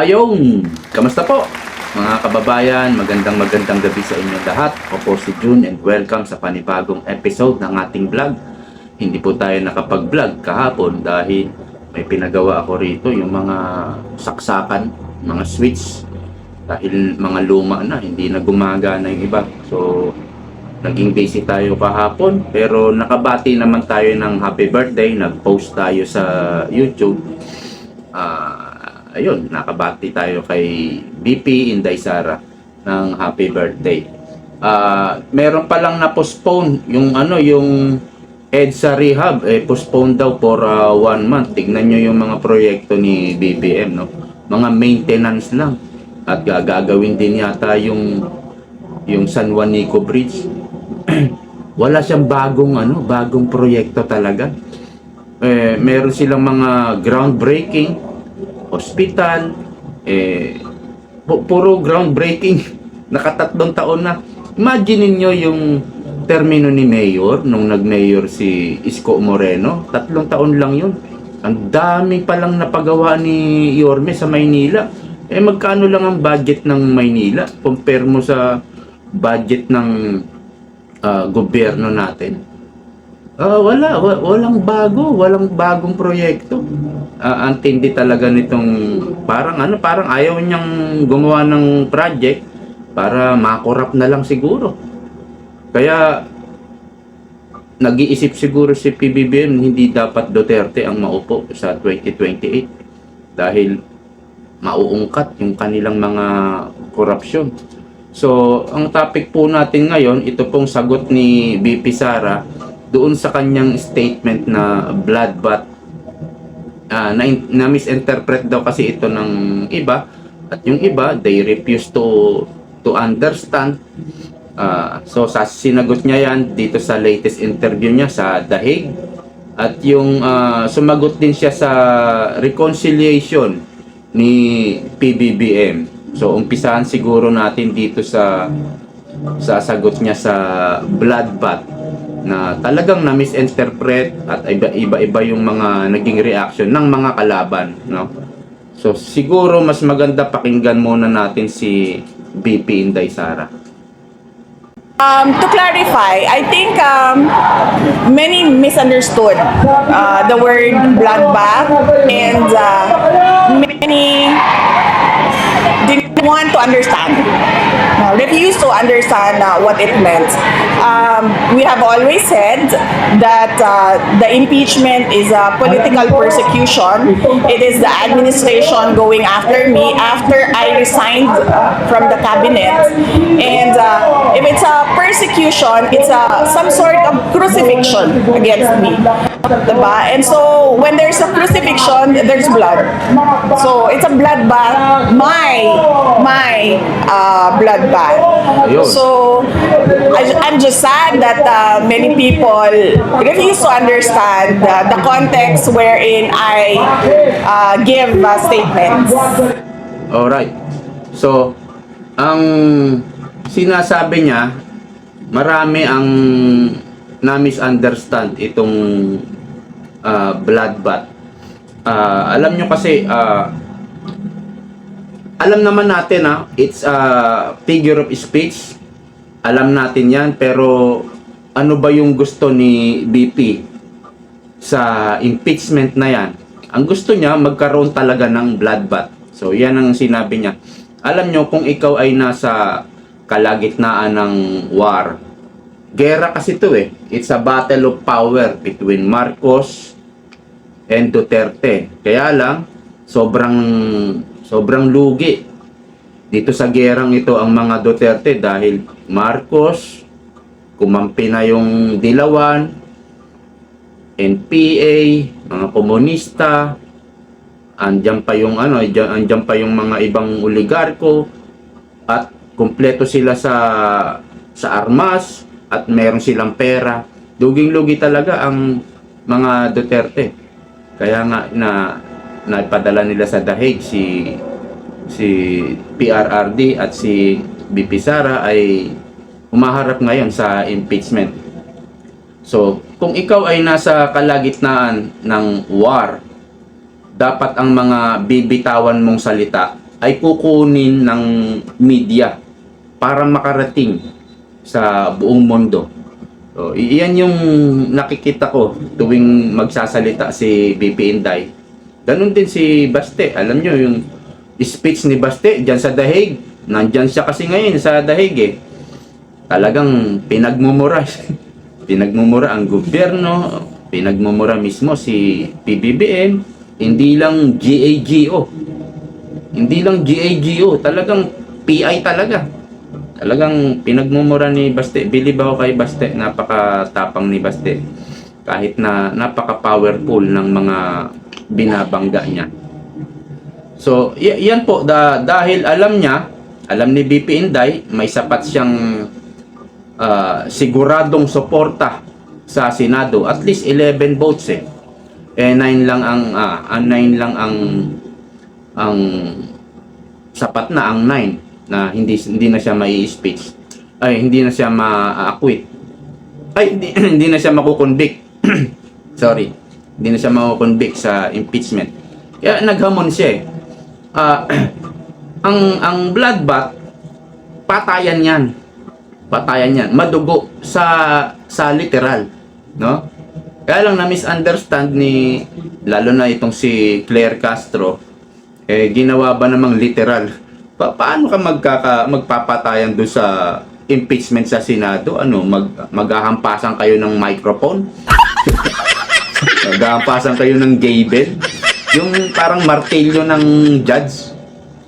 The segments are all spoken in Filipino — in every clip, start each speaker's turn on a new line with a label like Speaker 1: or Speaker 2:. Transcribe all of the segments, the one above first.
Speaker 1: Ayong, kamusta po? Mga kababayan, magandang gabi sa inyong lahat. Ako po si June and welcome sa panibagong episode ng ating vlog. Hindi po tayo nakapag-vlog kahapon dahil may pinagawa ako rito yung mga saksakan, mga switch. Dahil mga luma na, hindi na gumagana yung iba. So, naging busy tayo kahapon pero nakabati naman tayo ng happy birthday. Nag-post tayo sa YouTube. Ayun, nakabati tayo kay BP Inday Sara ng happy birthday. Meron pa lang na postpone yung yung EDSA rehab, postpone daw for 1 month. Tignan nyo yung mga proyekto ni BBM, no? Mga maintenance lang. At gagawin din yata yung San Juanico Bridge. Wala siyang bagong proyekto talaga. Meron silang mga groundbreaking, hospital, puro groundbreaking. Nakatatlong taon na. Imagine niyo yung termino ni Mayor nung nag-mayor si Isko Moreno. 3 taon lang yun. Ang dami palang napagawa ni Yorme sa Maynila. Magkano lang ang budget ng Maynila compare mo sa budget ng gobyerno natin? Walang bagong proyekto. Ang tindi talaga nitong parang ayaw niyang gumawa ng project para makorap na lang siguro. Kaya nag-iisip siguro si PBBM hindi dapat Duterte ang maupo sa 2028 dahil mauungkat yung kanilang mga korupsyon. So, ang topic po natin ngayon, ito pong sagot ni BP Sara doon sa kanyang statement na bloodbath. Na misinterpret daw kasi ito ng iba, at yung iba they refuse to understand. So sinagot niya yan dito sa latest interview niya sa The Hague, at yung sumagot din siya sa reconciliation ni PBBM. So umpisahan siguro natin dito sa sagot niya sa bloodbath na talagang na-misinterpret at iba-iba yung mga naging reaction ng mga kalaban, no? So siguro mas maganda pakinggan muna natin si BP Inday Sara.
Speaker 2: To clarify, I think many misunderstood the word bloodbath, and many didn't want to understand, refused to understand what it meant. We have always said that the impeachment is a political persecution. It is the administration going after me after I resigned from the cabinet. And if it's a persecution, it's some sort of crucifixion against me. Diba? And so, when there's a crucifixion, there's blood. So, it's a bloodbath. My bloodbath. So, I'm just sad that many people refuse to understand the context wherein I give statements.
Speaker 1: Alright. So, ang sinasabi niya, marami ang na-misunderstand itong bloodbath. Alam nyo kasi, alam naman natin it's a figure of speech. Alam natin yan, pero ano ba yung gusto ni BP sa impeachment na yan? Ang gusto niya, magkaroon talaga ng bloodbath. So, yan ang sinabi niya. Alam nyo, kung ikaw ay nasa kalagitnaan ng war, gera kasi ito It's a battle of power between Marcos and Duterte. Kaya lang, sobrang lugi dito sa gerang ito ang mga Duterte dahil Marcos, kumampi na yung Dilawan, NPA, mga komunista, andyan pa yung andyan pa yung mga ibang oligarko, at kumpleto sila sa armas at meron silang pera. Luging-lugi talaga ang mga Duterte. Kaya nga naipadala nila sa The Hague si PRRD at si BP Sara ay humaharap ngayon sa impeachment. So, kung ikaw ay nasa kalagitnaan ng war, dapat ang mga bibitawan mong salita ay kukunin ng media para makarating sa buong mundo. So, iyan yung nakikita ko tuwing magsasalita si BP Inday. Ganun din si Baste. Alam nyo, yung speech ni Baste dyan sa Dahig. Nandyan siya kasi ngayon sa Dahig eh. Talagang pinagmumura. Pinagmumura ang gobyerno. Pinagmumura mismo si PBBM. Hindi lang GAGO. Hindi lang GAGO. Talagang PI talaga. Talagang pinagmumura ni Baste. Believe ako kay Baste. Napakatapang ni Baste. Kahit na napaka-powerful ng mga binabangga niya. So, yan po. Dahil alam niya, alam ni BP Inday, may sapat siyang siguradong suporta sa Senado. At least 11 votes eh. 9 lang ang sapat na ang 9 na hindi na siya mai-speech. Ay, hindi na siya ma-acquit. Ay, hindi na siya makukonvict. Sorry. Hindi na siya makukonvict sa impeachment. Kaya naghamon siya eh. Ang bloodbath, patayan yan. Patayan yan. Madugo sa literal. No? Kaya lang na-misunderstand ni, lalo na itong si Claire Castro, ginawa ba namang literal? Paano ka magpapatayan doon sa impeachment sa Senado? Ano, maghahampasan kayo ng microphone? Maghahampasan kayo ng gavel? Yung parang martilyo ng judge.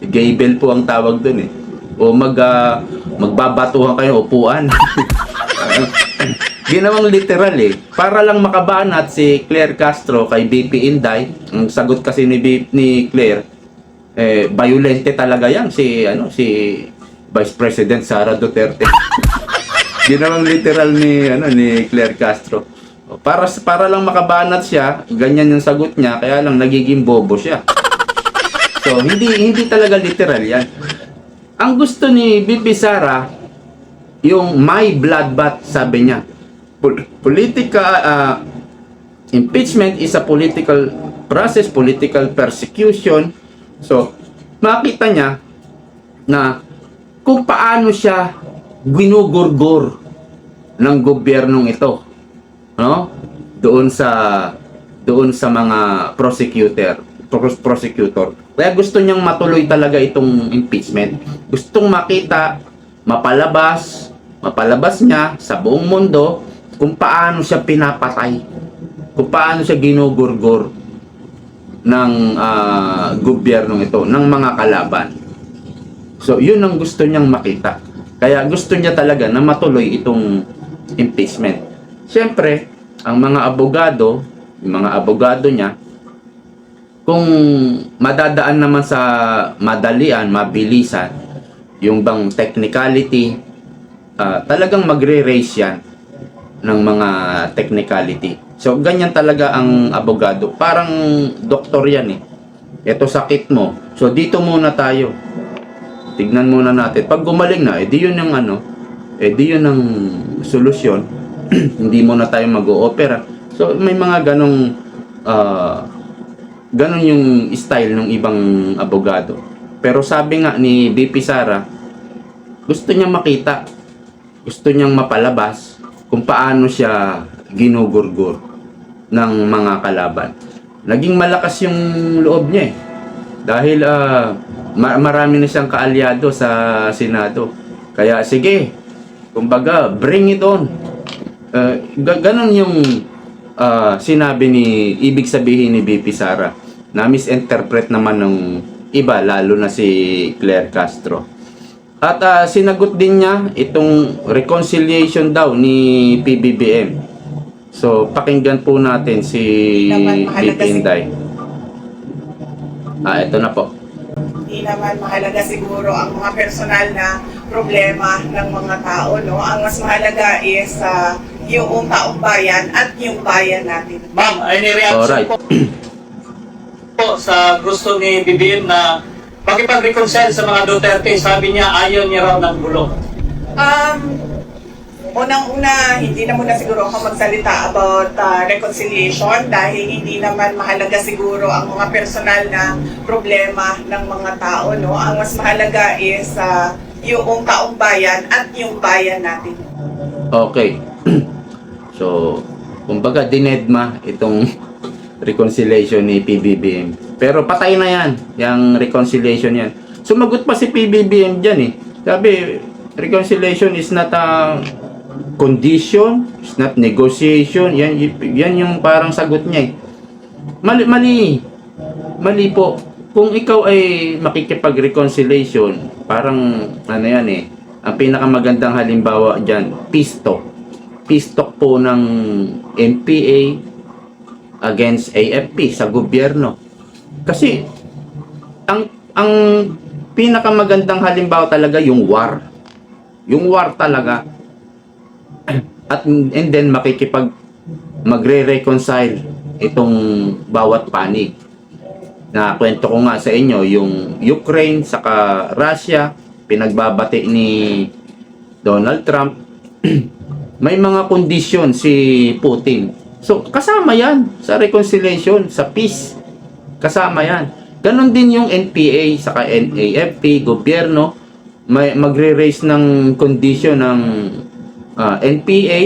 Speaker 1: Gavel po ang tawag doon eh. O magbabatuhan kayo upuan. Ginawang literal eh. Para lang makabanat si Claire Castro kay BP Inday. Ang sagot kasi ni Claire, violente talaga yan si Vice President Sara Duterte. Ginawang literal ni Claire Castro. Para lang makabanat siya, ganyan yung sagot niya, kaya lang nagiging bobo siya. So hindi talaga literal yan. Ang gusto ni BP Sara, yung my bloodbath, sabi niya. Impeachment is a political process, political persecution. So, makita niya na kung paano siya ginugurgur ng gobyernong ito, no? Doon sa mga prosecutor. Kaya gusto niyang matuloy talaga itong impeachment. Gustong makita, mapalabas niya sa buong mundo kung paano siya pinapatay, kung paano siya ginugurgur ng gobyernong ito, ng mga kalaban. So, yun ang gusto niyang makita. Kaya gusto niya talaga na matuloy itong impeachment. Siyempre, ang mga abogado niya, kung madadaan naman sa madalian, mabilisan, yung bang technicality, talagang magre-raise yan ng mga technicality. So, ganyan talaga ang abogado. Parang doktor yan eh. Ito sakit mo. So, dito muna tayo. Tignan muna natin. Pag gumaling na, di yun ang di yun ang solusyon. Hindi muna tayo mag-o-opera. So, may mga ganon yung style ng ibang abogado. Pero sabi nga ni BP Sara, gusto niyang makita, gusto niyang mapalabas kung paano siya ginugurgur ng mga kalaban. Naging malakas yung loob niya eh. Dahil marami na siyang kaalyado sa Senado. Kaya sige, kumbaga, bring it on. Ganon yung sinabi ibig sabihin ni BP Sara. Na misinterpret naman ng iba, lalo na si Claire Castro. At sinagot din niya itong reconciliation daw ni PBBM. So, pakinggan po natin si BP Inday. Ito na po.
Speaker 2: Hindi naman mahalaga siguro ang mga personal na problema ng mga tao, no? Ang mas mahalaga is yung taong bayan at yung bayan natin.
Speaker 3: Ma'am, any reaction
Speaker 1: Alright.
Speaker 3: po sa gusto ni BBM na makipag-reconcile sa mga Duterte? Sabi niya, ayaw niya raw ng gulo.
Speaker 2: Unang-una, hindi na muna siguro ako magsalita about reconciliation dahil hindi naman mahalaga siguro ang mga personal na problema ng mga tao. No? Ang mas mahalaga is yung taong bayan at yung bayan natin.
Speaker 1: Okay. So, kumbaga dinedma itong reconciliation ni PBBM. Pero patay na yan, yung reconciliation yan. Sumagot pa si PBBM dyan eh. Sabi, reconciliation is not a condition, it's not negotiation. Yan yung parang sagot niya eh. Mali po. Kung ikaw ay makikipag-reconciliation, parang ano yan eh, ang pinakamagandang halimbawa dyan, peace talk. Peace talk po ng NPA against AFP sa gobyerno. Kasi ang pinakamagandang halimbawa talaga yung war. Yung war talaga. At and then magre-reconcile itong bawat panig. Na kwento ko nga sa inyo yung Ukraine saka Russia, pinagbabati ni Donald Trump. May mga kondisyon si Putin. So kasama yan sa reconciliation, sa peace. Kasama yan. Ganon din yung NPA saka NAFP, gobyerno, may magre-raise ng condition ng NPA,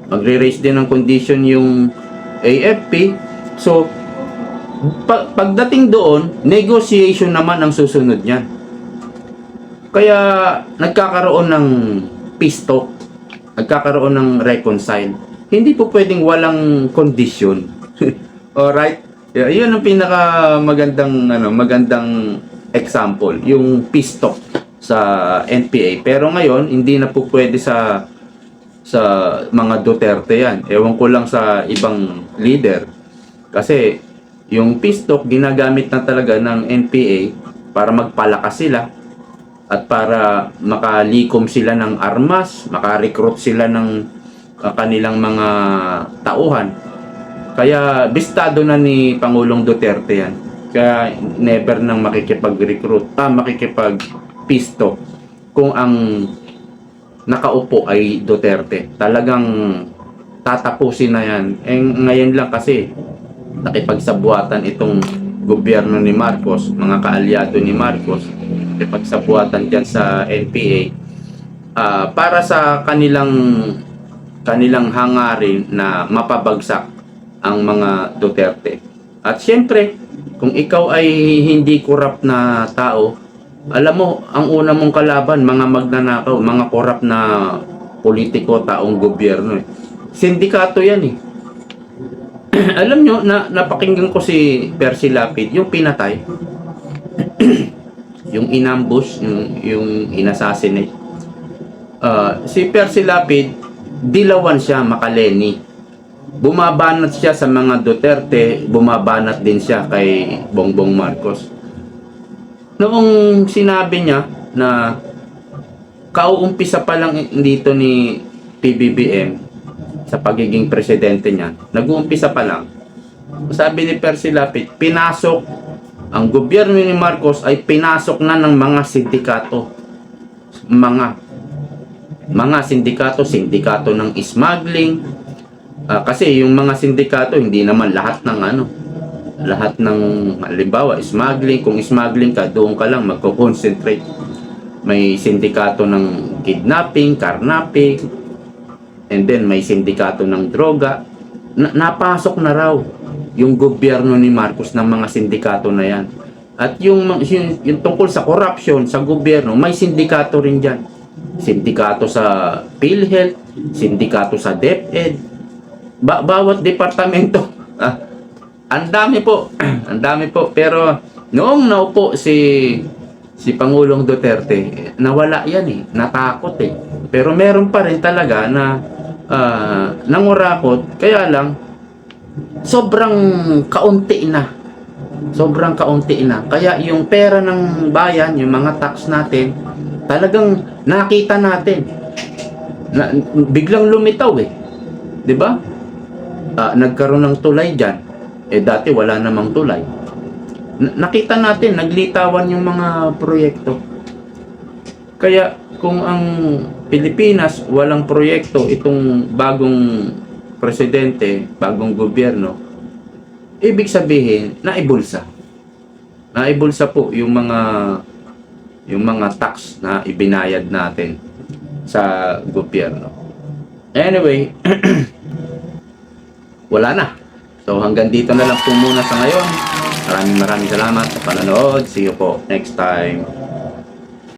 Speaker 1: magre-raise din ng condition yung AFP. So pagdating doon, negotiation naman ang susunod niyan. Kaya nagkakaroon ng peace talk, nagkakaroon ng reconcile. Hindi po pwedeng walang condition. Alright? Yeah, yun ang magandang example, yung peace talk sa NPA. Pero ngayon, hindi na po pwede sa mga Duterte yan. Ewan ko lang sa ibang leader. Kasi yung peace talk ginagamit na talaga ng NPA para magpalakas sila at para makalikom sila ng armas, makarecruit sila ng kanilang mga tauhan. Kaya bistado na ni Pangulong Duterte yan. Kaya never nang makikipag-recruit, makikipag-peace talk kung ang nakaupo ay Duterte. Talagang tatapusin na yan. Ngayon lang kasi nakipagsabuatan itong gobyerno ni Marcos, mga kaalyado ni Marcos, nakipagsabuatan dyan sa NPA para sa kanilang hangarin na mapabagsak ang mga Duterte. At syempre, kung ikaw ay hindi korap na tao, alam mo, ang una mong kalaban, mga magnanakaw, mga korap na politiko, taong gobyerno. Sindikato yan eh. Alam nyo, napakinggan ko si Percy Lapid, yung pinatay, yung inambush, yung inassassinate. Si Percy Lapid, dilawan siya, makaleni. Bumabanat siya sa mga Duterte, bumabanat din siya kay Bongbong Marcos. Noong sinabi niya na kauumpisa pa lang dito ni PBBM sa pagiging presidente niya, nag-uumpisa pa lang, sabi ni Percy Lapid, pinasok, ang gobyerno ni Marcos ay pinasok na ng mga sindikato. Mga sindikato ng smuggling. Kasi yung mga sindikato, hindi naman lahat ng halimbawa, smuggling. Kung smuggling ka, doon ka lang magko-concentrate. May sindikato ng kidnapping, carnapping, and then may sindikato ng droga. Napasok na raw yung gobyerno ni Marcos ng mga sindikato na yan. At yung tungkol sa corruption sa gobyerno, may sindikato rin dyan. Sindikato sa PhilHealth, sindikato sa DepEd, bawat departamento. Ang dami po. Ang dami po. Pero noong naupo si Pangulong Duterte, nawala yan eh. Natakot eh. Pero meron pa rin talaga na nangurakot. Kaya lang, sobrang kaunti na. Sobrang kaunti na. Kaya yung pera ng bayan, yung mga tax natin, talagang nakita natin. Biglang lumitaw eh. 'Di ba? Nagkaroon ng tulay dyan. Dati wala namang tulay. Nakita natin, naglitawan yung mga proyekto. Kaya kung ang Pilipinas walang proyekto itong bagong presidente, bagong gobyerno, ibig sabihin naibulsa. Naibulsa po yung mga tax na ibinayad natin sa gobyerno. Anyway, wala na. So hanggang dito na lang po muna sa ngayon. Maraming salamat sa panonood. See you po next time.